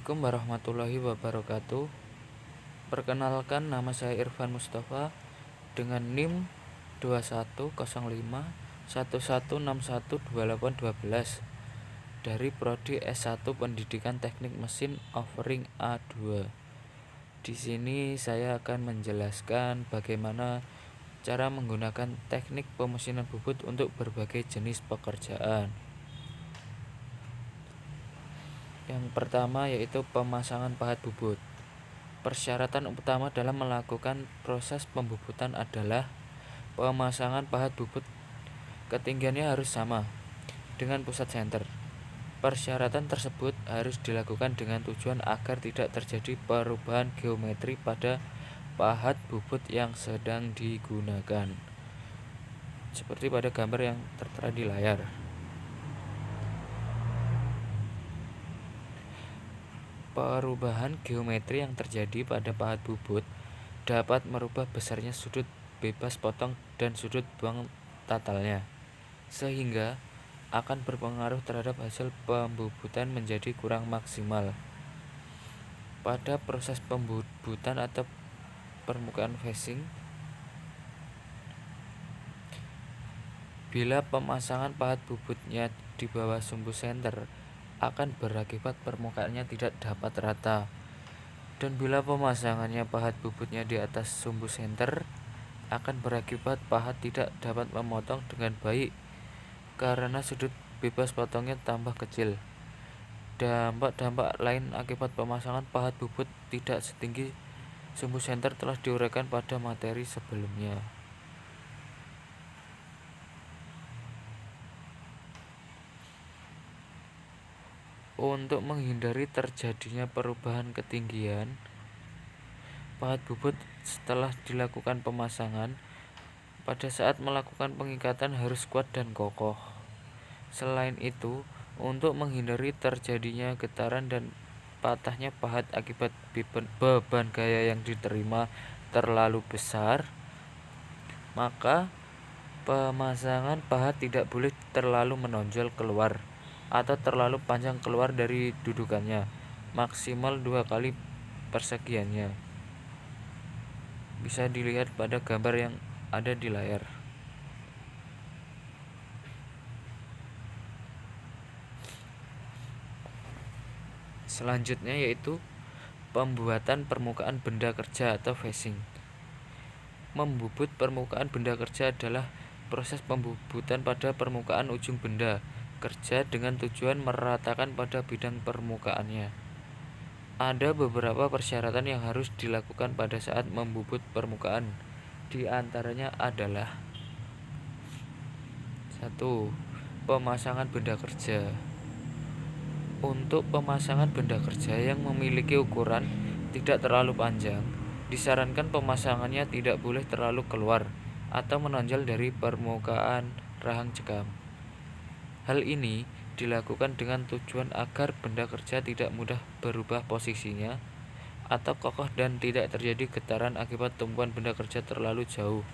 Assalamualaikum warahmatullahi wabarakatuh. Perkenalkan, nama saya Irfan Mustafa dengan NIM 210511612812 dari Prodi S1 Pendidikan Teknik Mesin Offering A2. Di sini saya akan menjelaskan bagaimana cara menggunakan teknik pemesinan bubut untuk berbagai jenis pekerjaan. Yang pertama yaitu pemasangan pahat bubut. Persyaratan utama dalam melakukan proses pembubutan adalah pemasangan pahat bubut ketinggiannya harus sama dengan pusat senter. Persyaratan tersebut harus dilakukan dengan tujuan agar tidak terjadi perubahan geometri pada pahat bubut yang sedang digunakan, seperti pada gambar yang tertera di layar. Perubahan geometri yang terjadi pada pahat bubut dapat merubah besarnya sudut bebas potong dan sudut buang tatalnya, sehingga akan berpengaruh terhadap hasil pembubutan menjadi kurang maksimal. Pada proses pembubutan atau permukaan facing, bila pemasangan pahat bubutnya di bawah sumbu senter akan berakibat permukaannya tidak dapat rata, dan bila pemasangannya pahat bubutnya di atas sumbu senter akan berakibat pahat tidak dapat memotong dengan baik karena sudut bebas potongnya tambah kecil. Dampak-dampak lain akibat pemasangan pahat bubut tidak setinggi sumbu senter telah diuraikan pada materi sebelumnya. Untuk menghindari terjadinya perubahan ketinggian pahat bubut setelah dilakukan pemasangan, pada saat melakukan pengikatan harus kuat dan kokoh. Selain itu, untuk menghindari terjadinya getaran dan patahnya pahat akibat beban gaya yang diterima terlalu besar, maka pemasangan pahat tidak boleh terlalu menonjol keluar atau terlalu panjang keluar dari dudukannya, maksimal 2 kali persegiannya. Bisa dilihat pada gambar yang ada di layar. Selanjutnya yaitu pembuatan permukaan benda kerja atau facing. Membubut permukaan benda kerja adalah proses pembubutan pada permukaan ujung benda kerja dengan tujuan meratakan pada bidang permukaannya. Ada beberapa persyaratan yang harus dilakukan pada saat membubut permukaan. Di antaranya adalah 1. Pemasangan benda kerja. Untuk pemasangan benda kerja yang memiliki ukuran tidak terlalu panjang, disarankan pemasangannya tidak boleh terlalu keluar atau menonjol dari permukaan rahang cekam. Hal ini dilakukan dengan tujuan agar benda kerja tidak mudah berubah posisinya atau kokoh dan tidak terjadi getaran akibat tumpuan benda kerja terlalu jauh.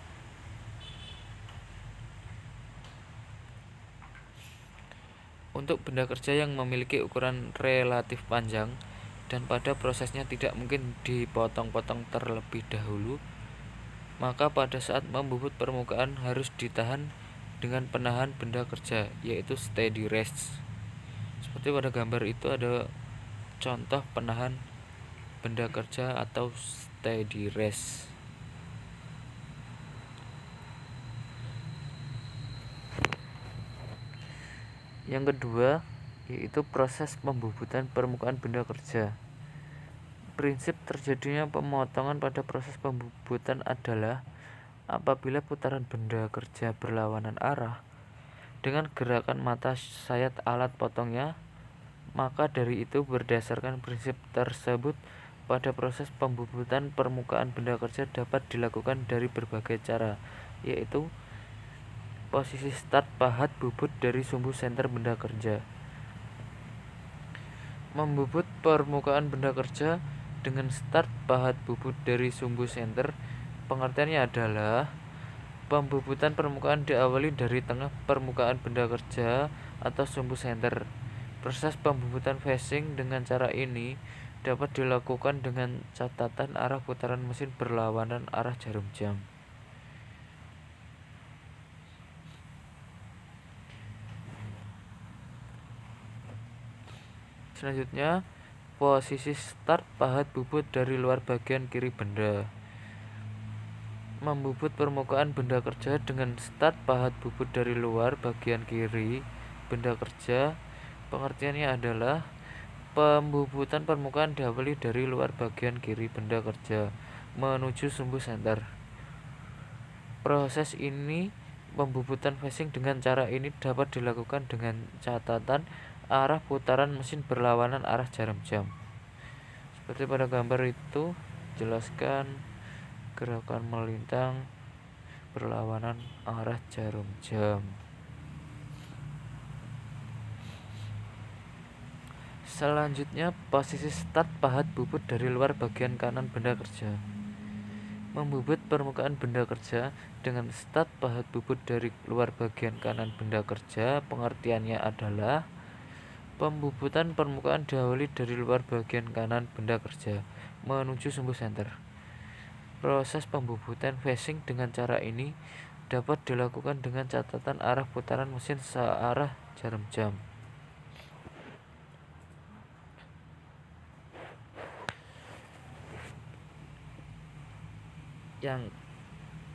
Untuk benda kerja yang memiliki ukuran relatif panjang dan pada prosesnya tidak mungkin dipotong-potong terlebih dahulu, maka pada saat membubut permukaan harus ditahan dengan penahan benda kerja, yaitu steady rest. Seperti pada gambar itu ada contoh penahan benda kerja atau steady rest. Yang kedua yaitu proses pembubutan permukaan benda kerja. Prinsip terjadinya pemotongan pada proses pembubutan adalah apabila putaran benda kerja berlawanan arah dengan gerakan mata sayat alat potongnya, maka dari itu berdasarkan prinsip tersebut pada proses pembubutan permukaan benda kerja dapat dilakukan dari berbagai cara, yaitu posisi start pahat bubut dari sumbu senter benda kerja. Membubut permukaan benda kerja dengan start pahat bubut dari sumbu senter, pengertiannya adalah pembubutan permukaan diawali dari tengah permukaan benda kerja atau sumbu senter. Proses pembubutan facing dengan cara ini dapat dilakukan dengan catatan arah putaran mesin berlawanan arah jarum jam. Selanjutnya, posisi start pahat bubut dari luar bagian kiri benda. Membubut permukaan benda kerja dengan start pahat bubut dari luar bagian kiri benda kerja. Pengertiannya adalah pembubutan permukaan diawali dari luar bagian kiri benda kerja menuju sumbu senter. Proses ini, pembubutan facing dengan cara ini dapat dilakukan dengan catatan arah putaran mesin berlawanan arah jarum jam. Seperti pada gambar itu, jelaskan gerakan melintang berlawanan arah jarum jam. Selanjutnya, posisi start pahat bubut dari luar bagian kanan benda kerja. Membubut permukaan benda kerja dengan start pahat bubut dari luar bagian kanan benda kerja. Pengertiannya adalah pembubutan permukaan diawali dari luar bagian kanan benda kerja menuju sumbu senter. Proses pembubutan facing dengan cara ini dapat dilakukan dengan catatan arah putaran mesin searah jarum jam. Yang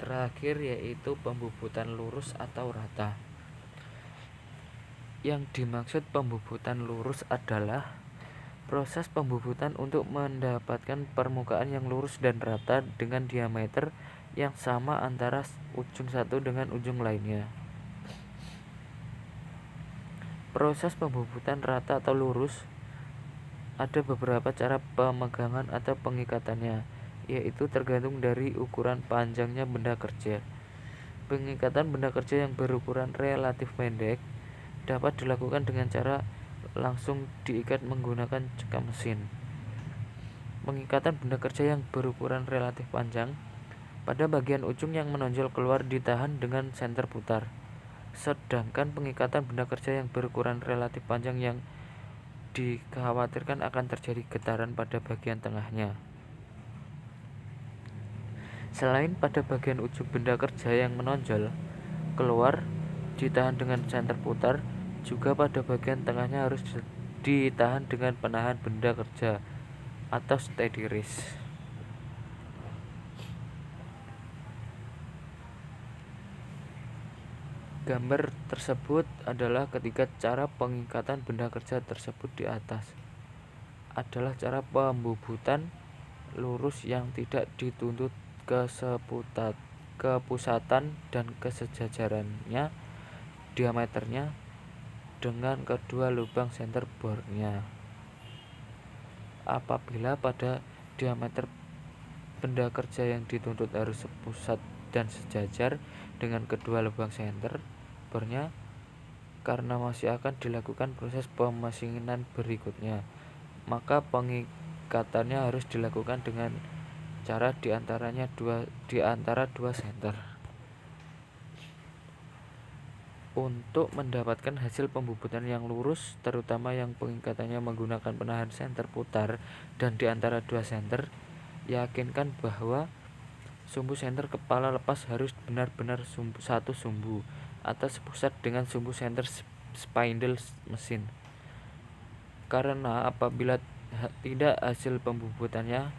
terakhir yaitu pembubutan lurus atau rata. Yang dimaksud pembubutan lurus adalah proses pembubutan untuk mendapatkan permukaan yang lurus dan rata dengan diameter yang sama antara ujung satu dengan ujung lainnya. Proses pembubutan rata atau lurus ada beberapa cara pemegangan atau pengikatannya, yaitu tergantung dari ukuran panjangnya benda kerja. Pengikatan benda kerja yang berukuran relatif pendek dapat dilakukan dengan cara langsung diikat menggunakan cekam mesin. Pengikatan benda kerja yang berukuran relatif panjang, pada bagian ujung yang menonjol keluar ditahan dengan senter putar. Sedangkan pengikatan benda kerja yang berukuran relatif panjang yang dikhawatirkan akan terjadi getaran pada bagian tengahnya. Selain pada bagian ujung benda kerja yang menonjol keluar ditahan dengan senter putar, juga pada bagian tengahnya harus ditahan dengan penahan benda kerja atau steady rest. Gambar tersebut adalah ketiga cara pengikatan benda kerja tersebut di atas adalah cara pembubutan lurus yang tidak dituntut kepusatan dan kesejajarannya diameternya dengan kedua lubang senter bornya. Apabila pada diameter benda kerja yang dituntut harus sepusat dan sejajar dengan kedua lubang senter bornya, karena masih akan dilakukan proses pemasinan berikutnya, maka pengikatannya harus dilakukan dengan cara di antara dua senter. Untuk mendapatkan hasil pembubutan yang lurus, terutama yang pengikatannya menggunakan penahan senter putar dan di antara dua senter, yakinkan bahwa sumbu senter kepala lepas harus benar-benar satu sumbu atau sepusat dengan sumbu senter spindle mesin. Karena apabila tidak, hasil pembubutannya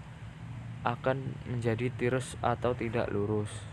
akan menjadi tirus atau tidak lurus.